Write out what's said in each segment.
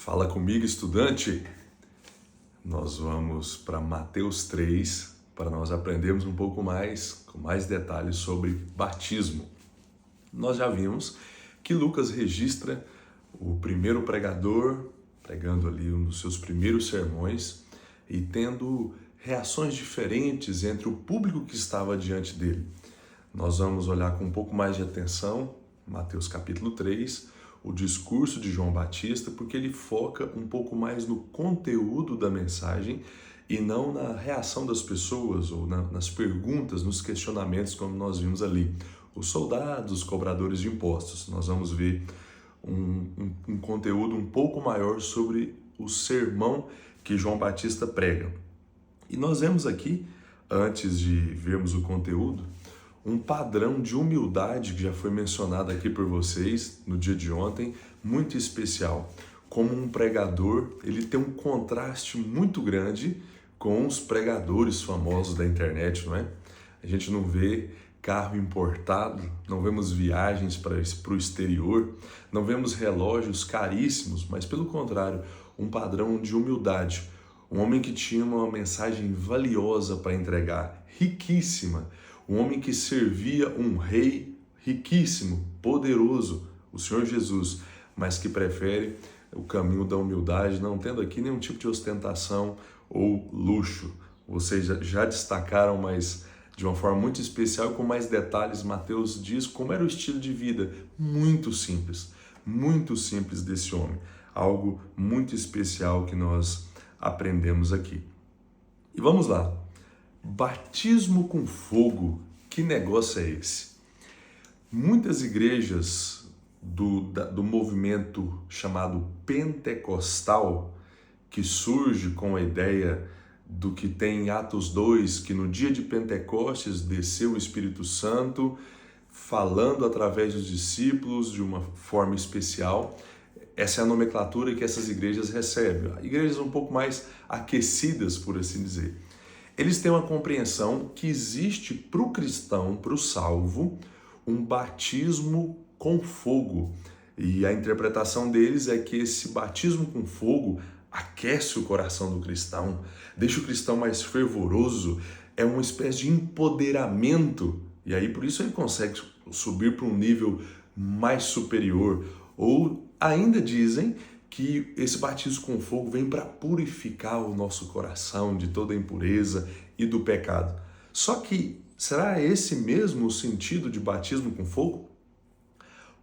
Fala comigo, estudante. Nós vamos para Mateus 3 para nós aprendermos um pouco mais, com mais detalhes sobre batismo. Nós já vimos que Lucas registra o primeiro pregador pregando ali um dos seus primeiros sermões e tendo reações diferentes entre o público que estava diante dele. Nós vamos olhar com um pouco mais de atenção Mateus capítulo 3, o discurso de João Batista, porque ele foca um pouco mais no conteúdo da mensagem e não na reação das pessoas ou nas perguntas, nos questionamentos, como nós vimos ali. Os soldados, os cobradores de impostos. Nós vamos ver um conteúdo um pouco maior sobre o sermão que João Batista prega. E nós vemos aqui, antes de vermos o conteúdo, um padrão de humildade que já foi mencionado aqui por vocês no dia de ontem, muito especial. Como um pregador, ele tem um contraste muito grande com os pregadores famosos da internet, não é? A gente não vê carro importado, não vemos viagens para o exterior, não vemos relógios caríssimos, mas pelo contrário, um padrão de humildade. Um homem que tinha uma mensagem valiosa para entregar, riquíssima. Um homem que servia um rei riquíssimo, poderoso, o Senhor Jesus, mas que prefere o caminho da humildade, não tendo aqui nenhum tipo de ostentação ou luxo. Vocês já destacaram, mas de uma forma muito especial, com mais detalhes, Mateus diz como era o estilo de vida, muito simples desse homem. Algo muito especial que nós aprendemos aqui. E vamos lá. Batismo com fogo, que negócio é esse? Muitas igrejas do movimento chamado pentecostal, que surge com a ideia do que tem em Atos 2, que no dia de Pentecostes desceu o Espírito Santo, falando através dos discípulos de uma forma especial. Essa é a nomenclatura que essas igrejas recebem. Igrejas um pouco mais aquecidas, por assim dizer. Eles têm uma compreensão que existe para o cristão, para o salvo, um batismo com fogo. E a interpretação deles é que esse batismo com fogo aquece o coração do cristão, deixa o cristão mais fervoroso, é uma espécie de empoderamento. E aí por isso ele consegue subir para um nível mais superior. Ou ainda dizem que esse batismo com fogo vem para purificar o nosso coração de toda a impureza e do pecado. Só que, será esse mesmo o sentido de batismo com fogo?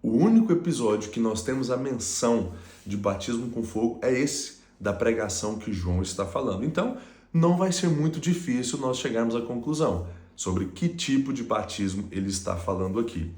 O único episódio que nós temos a menção de batismo com fogo é esse, da pregação que João está falando. Então, não vai ser muito difícil nós chegarmos à conclusão sobre que tipo de batismo ele está falando aqui.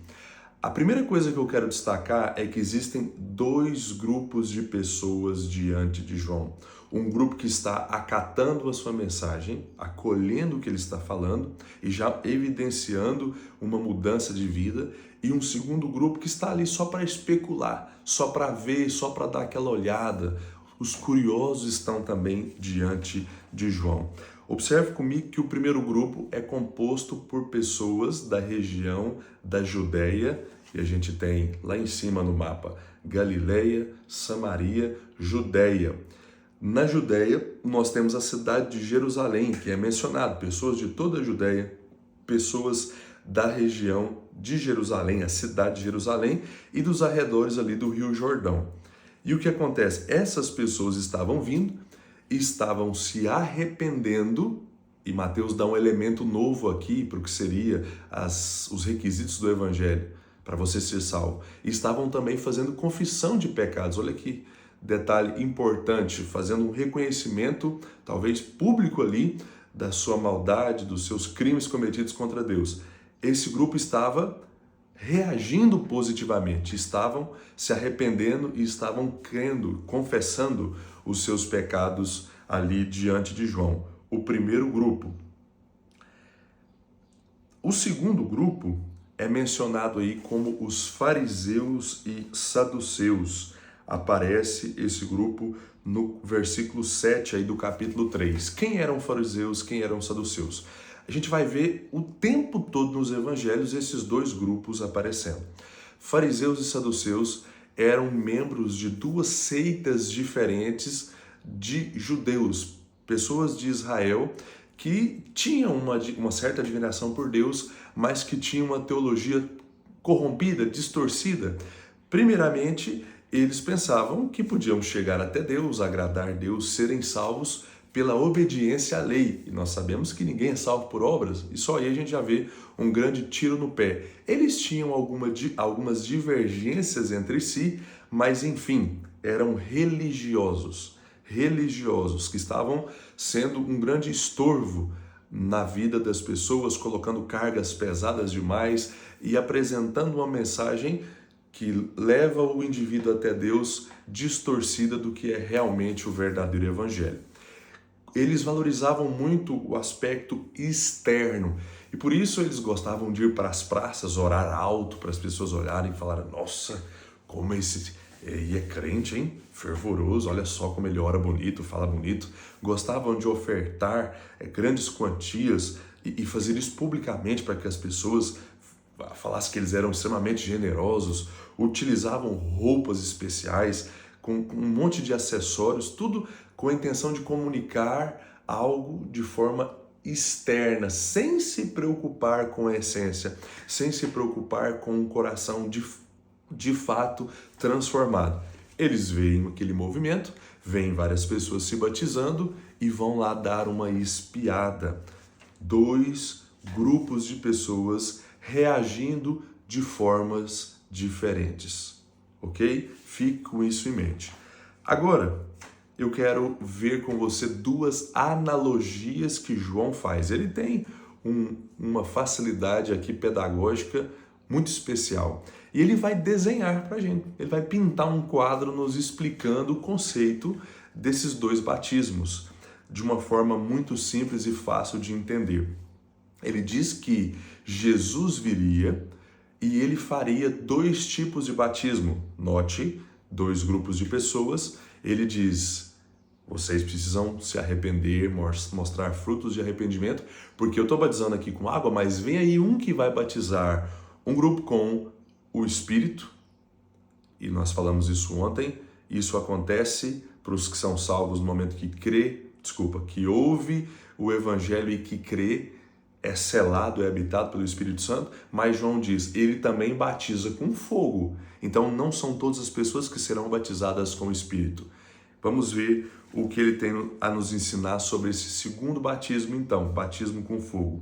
A primeira coisa que eu quero destacar é que existem dois grupos de pessoas diante de João. Um grupo que está acatando a sua mensagem, acolhendo o que ele está falando e já evidenciando uma mudança de vida. E um segundo grupo que está ali só para especular, só para ver, só para dar aquela olhada. Os curiosos estão também diante de João. Observe comigo que o primeiro grupo é composto por pessoas da região da Judéia, e a gente tem lá em cima no mapa Galileia, Samaria, Judéia. Na Judéia, nós temos a cidade de Jerusalém, que é mencionado, pessoas de toda a Judéia, pessoas da região de Jerusalém, a cidade de Jerusalém, e dos arredores ali do Rio Jordão. E o que acontece? Essas pessoas estavam vindo, estavam se arrependendo, e Mateus dá um elemento novo aqui para o que seria os requisitos do Evangelho, para você ser salvo. Estavam também fazendo confissão de pecados. Olha aqui, detalhe importante, fazendo um reconhecimento, talvez público ali, da sua maldade, dos seus crimes cometidos contra Deus. Esse grupo estava reagindo positivamente, estavam se arrependendo e estavam crendo, confessando os seus pecados ali diante de João. O primeiro grupo. O segundo grupo é mencionado aí como os fariseus e saduceus. Aparece esse grupo no versículo 7 aí do capítulo 3. Quem eram fariseus, quem eram saduceus? A gente vai ver o tempo todo nos evangelhos esses dois grupos aparecendo. Fariseus e saduceus eram membros de duas seitas diferentes de judeus, pessoas de Israel que tinham uma certa admiração por Deus, mas que tinham uma teologia corrompida, distorcida. Primeiramente, eles pensavam que podiam chegar até Deus, agradar Deus, serem salvos pela obediência à lei. E nós sabemos que ninguém é salvo por obras, e só aí a gente já vê um grande tiro no pé. Eles tinham algumas divergências entre si, mas enfim, eram religiosos que estavam sendo um grande estorvo na vida das pessoas, colocando cargas pesadas demais e apresentando uma mensagem que leva o indivíduo até Deus distorcida do que é realmente o verdadeiro evangelho. Eles valorizavam muito o aspecto externo e por isso eles gostavam de ir para as praças, orar alto para as pessoas olharem e falarem: nossa, como esse é crente, hein? Fervoroso, olha só como ele ora bonito, fala bonito. Gostavam de ofertar grandes quantias e fazer isso publicamente para que as pessoas falassem que eles eram extremamente generosos, utilizavam roupas especiais, com um monte de acessórios, tudo com a intenção de comunicar algo de forma externa, sem se preocupar com a essência, sem se preocupar com o coração de fato transformado. Eles veem aquele movimento, veem várias pessoas se batizando e vão lá dar uma espiada. Dois grupos de pessoas reagindo de formas diferentes, ok? Fique com isso em mente. Agora, eu quero ver com você duas analogias que João faz. Ele tem uma facilidade aqui pedagógica muito especial. E ele vai desenhar para a gente, ele vai pintar um quadro nos explicando o conceito desses dois batismos, de uma forma muito simples e fácil de entender. Ele diz que Jesus viria e ele faria dois tipos de batismo. Note, dois grupos de pessoas. Ele diz: vocês precisam se arrepender, mostrar frutos de arrependimento, porque eu estou batizando aqui com água, mas vem aí um que vai batizar um grupo com o Espírito, e nós falamos isso ontem. Isso acontece para os que são salvos no momento que ouve o Evangelho e que crê, é selado, é habitado pelo Espírito Santo, mas João diz, ele também batiza com fogo. Então não são todas as pessoas que serão batizadas com o Espírito. Vamos ver o que ele tem a nos ensinar sobre esse segundo batismo, então, batismo com fogo.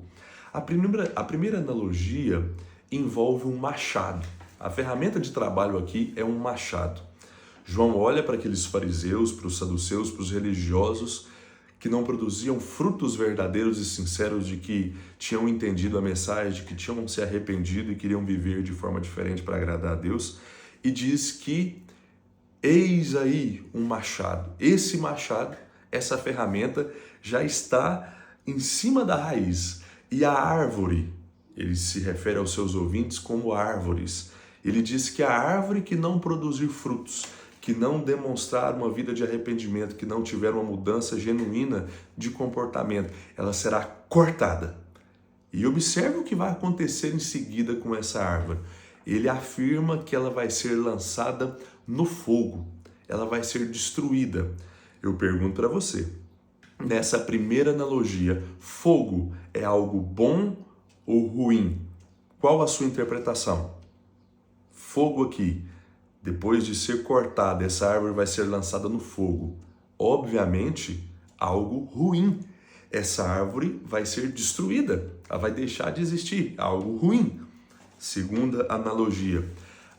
A primeira analogia envolve um machado. A ferramenta de trabalho aqui é um machado. João olha para aqueles fariseus, para os saduceus, para os religiosos que não produziam frutos verdadeiros e sinceros de que tinham entendido a mensagem, de que tinham se arrependido e queriam viver de forma diferente para agradar a Deus, e diz que eis aí um machado. Esse machado, essa ferramenta já está em cima da raiz. E a árvore, ele se refere aos seus ouvintes como árvores. Ele diz que a árvore que não produzir frutos, que não demonstrar uma vida de arrependimento, que não tiver uma mudança genuína de comportamento, ela será cortada. E observe o que vai acontecer em seguida com essa árvore. Ele afirma que ela vai ser lançada no fogo, ela vai ser destruída. Eu pergunto para você, nessa primeira analogia, fogo é algo bom ou ruim? Qual a sua interpretação? Fogo aqui, depois de ser cortada, essa árvore vai ser lançada no fogo. Obviamente, algo ruim. Essa árvore vai ser destruída, ela vai deixar de existir, algo ruim. Segunda analogia,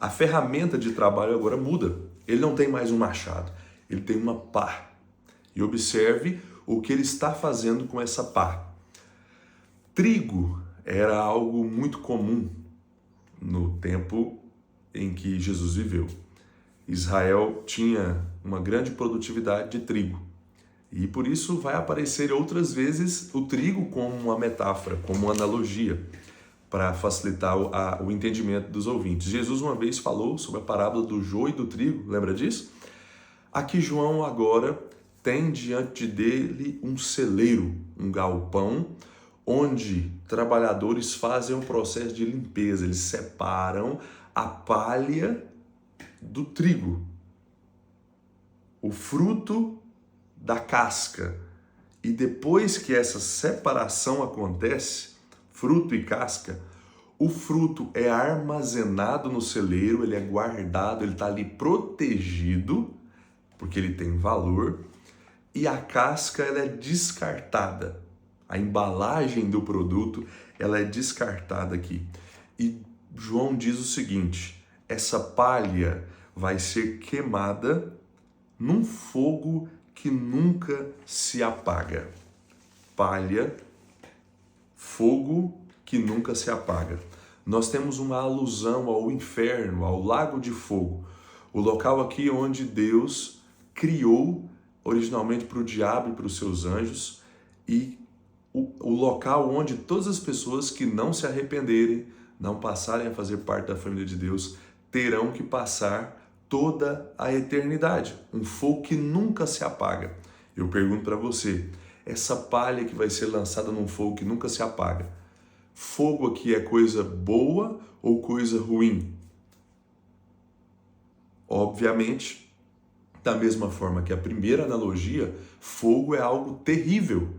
a ferramenta de trabalho agora muda. Ele não tem mais um machado, ele tem uma pá. E observe o que ele está fazendo com essa pá. Trigo era algo muito comum no tempo em que Jesus viveu. Israel tinha uma grande produtividade de trigo. E por isso vai aparecer outras vezes o trigo como uma metáfora, como uma analogia, para facilitar o entendimento dos ouvintes. Jesus uma vez falou sobre a parábola do joio e do trigo, lembra disso? Aqui João agora tem diante dele um celeiro, um galpão, onde trabalhadores fazem um processo de limpeza, eles separam a palha do trigo, o fruto da casca. E depois que essa separação acontece, fruto e casca, o fruto é armazenado no celeiro, ele é guardado, ele está ali protegido, porque ele tem valor, e a casca ela é descartada. A embalagem do produto ela é descartada aqui. E João diz o seguinte: essa palha vai ser queimada num fogo que nunca se apaga. Palha, fogo que nunca se apaga. Nós temos uma alusão ao inferno, ao lago de fogo, o local aqui onde Deus criou originalmente para o diabo e para os seus anjos, e o local onde todas as pessoas que não se arrependerem, não passarem a fazer parte da família de Deus, terão que passar toda a eternidade. Um fogo que nunca se apaga. Eu pergunto para você, essa palha que vai ser lançada num fogo que nunca se apaga, fogo aqui é coisa boa ou coisa ruim? Obviamente, da mesma forma que a primeira analogia, fogo é algo terrível.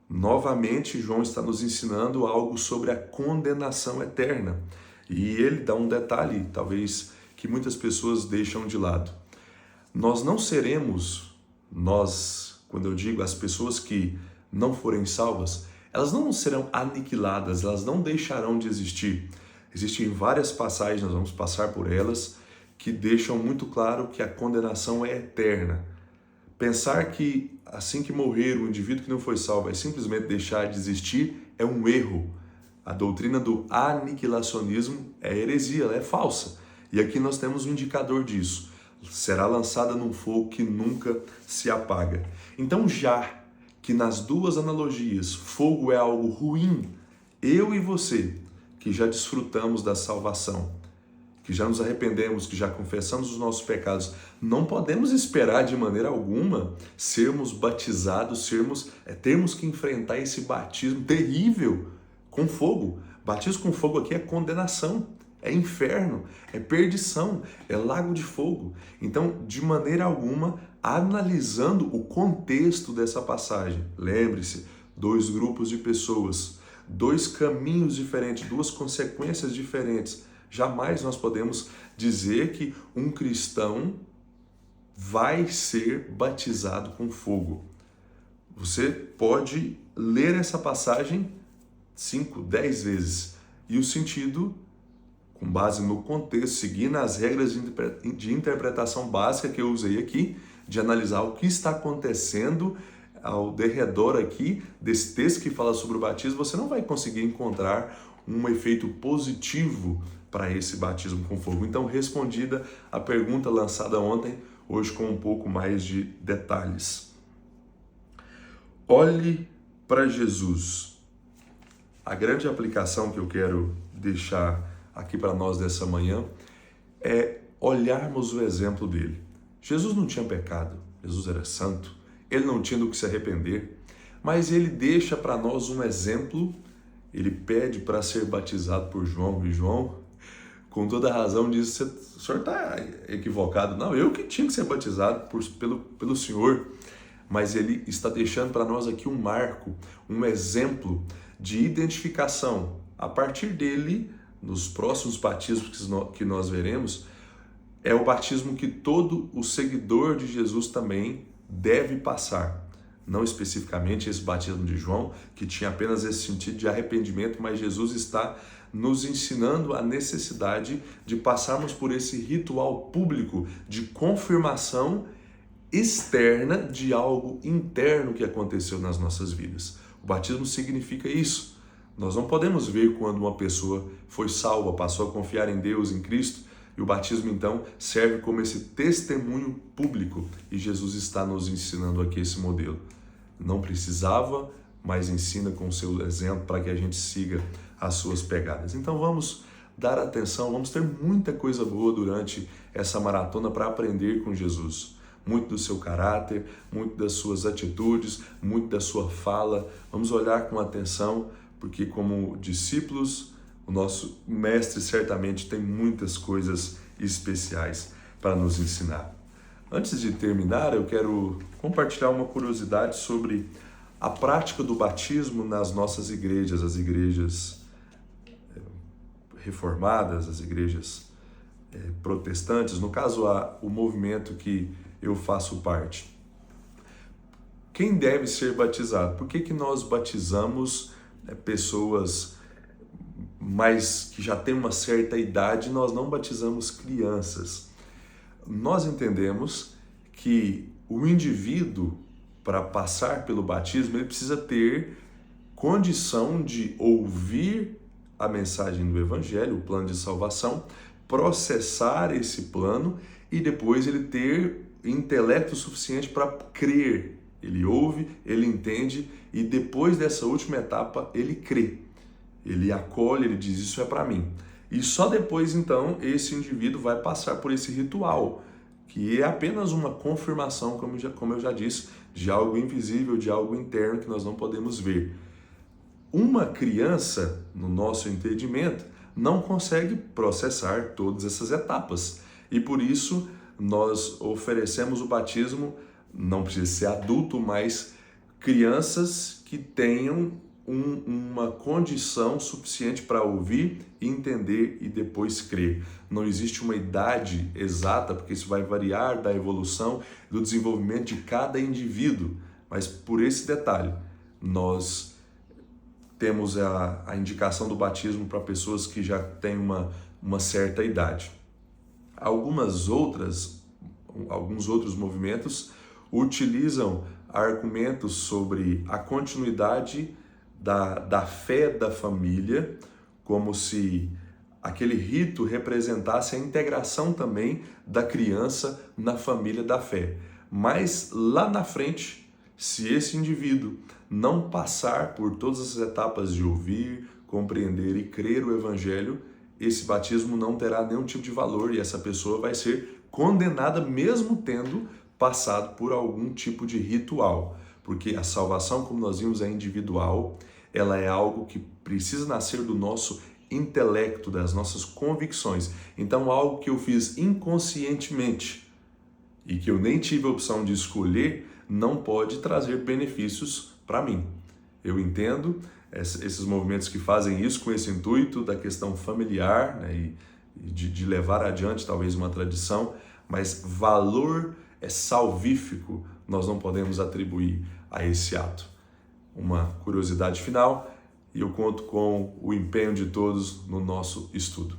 Novamente, João está nos ensinando algo sobre a condenação eterna. E ele dá um detalhe, talvez, que muitas pessoas deixam de lado. Nós não seremos, quando eu digo as pessoas que não forem salvas, elas não serão aniquiladas, elas não deixarão de existir. Existem várias passagens, nós vamos passar por elas, que deixam muito claro que a condenação é eterna. Pensar que assim que morrer o indivíduo que não foi salvo vai simplesmente deixar de existir é um erro. A doutrina do aniquilacionismo é heresia, ela é falsa. E aqui nós temos um indicador disso. Será lançada num fogo que nunca se apaga. Então, já que nas duas analogias fogo é algo ruim, eu e você, que já desfrutamos da salvação, que já nos arrependemos, que já confessamos os nossos pecados, não podemos esperar de maneira alguma sermos batizados, termos que enfrentar esse batismo terrível com fogo. Batismo com fogo aqui é condenação, é inferno, é perdição, é lago de fogo. Então, de maneira alguma, analisando o contexto dessa passagem, lembre-se, 2 grupos de pessoas, 2 caminhos diferentes, 2 consequências diferentes. Jamais nós podemos dizer que um cristão vai ser batizado com fogo. Você pode ler essa passagem 5, 10 vezes e o sentido, com base no contexto, seguindo as regras de interpretação básica que eu usei aqui, de analisar o que está acontecendo ao derredor aqui desse texto que fala sobre o batismo, você não vai conseguir encontrar um efeito positivo para esse batismo com fogo. Então, respondida a pergunta lançada ontem, hoje com um pouco mais de detalhes. Olhe para Jesus. A grande aplicação que eu quero deixar aqui para nós dessa manhã é olharmos o exemplo dele. Jesus não tinha pecado, Jesus era santo, ele não tinha do que se arrepender, mas ele deixa para nós um exemplo. Ele pede para ser batizado por João, e João, com toda razão, diz: o senhor está equivocado. Não, eu que tinha que ser batizado pelo Senhor. Mas ele está deixando para nós aqui um marco, um exemplo de identificação. A partir dele, nos próximos batismos que nós veremos, é o batismo que todo o seguidor de Jesus também deve passar. Não especificamente esse batismo de João, que tinha apenas esse sentido de arrependimento, mas Jesus está nos ensinando a necessidade de passarmos por esse ritual público de confirmação externa de algo interno que aconteceu nas nossas vidas. O batismo significa isso. Nós não podemos ver quando uma pessoa foi salva, passou a confiar em Deus, em Cristo, e o batismo então serve como esse testemunho público, e Jesus está nos ensinando aqui esse modelo. Não precisava, mas ensina com o seu exemplo para que a gente siga as suas pegadas. Então vamos dar atenção, vamos ter muita coisa boa durante essa maratona para aprender com Jesus. Muito do seu caráter, muito das suas atitudes, muito da sua fala. Vamos olhar com atenção, porque como discípulos, o nosso mestre certamente tem muitas coisas especiais para nos ensinar. Antes de terminar, eu quero compartilhar uma curiosidade sobre a prática do batismo nas nossas igrejas, as igrejas reformadas, as igrejas protestantes, no caso, o movimento que eu faço parte. Quem deve ser batizado? Por que nós batizamos pessoas que já têm uma certa idade e nós não batizamos crianças? Nós entendemos que o indivíduo, para passar pelo batismo, ele precisa ter condição de ouvir a mensagem do Evangelho, o plano de salvação, processar esse plano e depois ele ter intelecto suficiente para crer. Ele ouve, ele entende e depois dessa última etapa ele crê. Ele acolhe, ele diz: isso é para mim. E só depois então esse indivíduo vai passar por esse ritual, que é apenas uma confirmação, como eu já disse, de algo invisível, de algo interno que nós não podemos ver. Uma criança, no nosso entendimento, não consegue processar todas essas etapas. E por isso nós oferecemos o batismo, não precisa ser adulto, mas crianças que tenham uma condição suficiente para ouvir, entender e depois crer. Não existe uma idade exata, porque isso vai variar da evolução, do desenvolvimento de cada indivíduo. Mas por esse detalhe, nós temos a indicação do batismo para pessoas que já têm uma certa idade. Alguns outros movimentos utilizam argumentos sobre a continuidade da fé da família, como se aquele rito representasse a integração também da criança na família da fé. Mas lá na frente, se esse indivíduo não passar por todas as etapas de ouvir, compreender e crer o Evangelho, esse batismo não terá nenhum tipo de valor e essa pessoa vai ser condenada mesmo tendo passado por algum tipo de ritual. Porque a salvação, como nós vimos, é individual, ela é algo que precisa nascer do nosso intelecto, das nossas convicções. Então, algo que eu fiz inconscientemente e que eu nem tive a opção de escolher, não pode trazer benefícios para mim. Eu entendo esses movimentos que fazem isso com esse intuito da questão familiar, né, e de levar adiante talvez uma tradição, mas valor salvífico nós não podemos atribuir a esse ato. Uma curiosidade final, e eu conto com o empenho de todos no nosso estudo.